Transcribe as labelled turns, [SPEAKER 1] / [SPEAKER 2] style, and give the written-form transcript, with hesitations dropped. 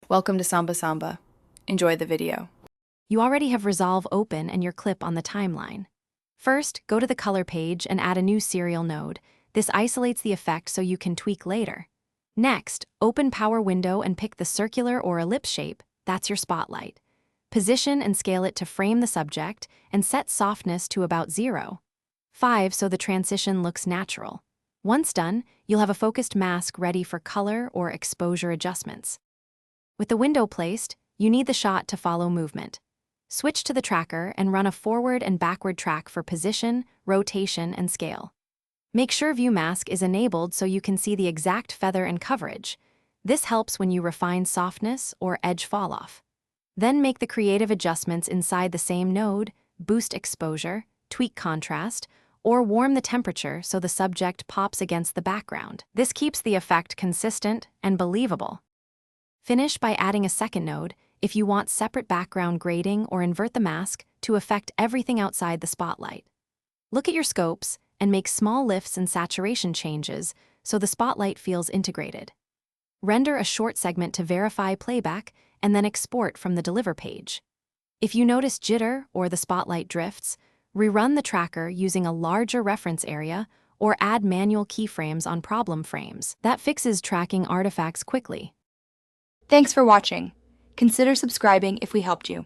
[SPEAKER 1] Welcome to Samba Samba. Enjoy the video.
[SPEAKER 2] You already have Resolve open and your clip on the timeline. First, go to the color page and add a new serial node. This isolates the effect so you can tweak later. Next, open Power Window and pick the circular or ellipse shape. That's your spotlight. Position and scale it to frame the subject and set softness to about 0.5 so the transition looks natural. Once done, you'll have a focused mask ready for color or exposure adjustments. With the window placed, you need the shot to follow movement. Switch to the tracker and run a forward and backward track for position, rotation, and scale. Make sure View Mask is enabled so you can see the exact feather and coverage. This helps when you refine softness or edge falloff. Then make the creative adjustments inside the same node, boost exposure, tweak contrast, or warm the temperature so the subject pops against the background. This keeps the effect consistent and believable. Finish by adding a second node if you want separate background grading or invert the mask to affect everything outside the spotlight. Look at your scopes and make small lifts and saturation changes so the spotlight feels integrated. Render a short segment to verify playback and then export from the Deliver page. If you notice jitter or the spotlight drifts, rerun the tracker using a larger reference area or add manual keyframes on problem frames. That fixes tracking artifacts quickly.
[SPEAKER 3] Thanks for watching. Consider subscribing if we helped you.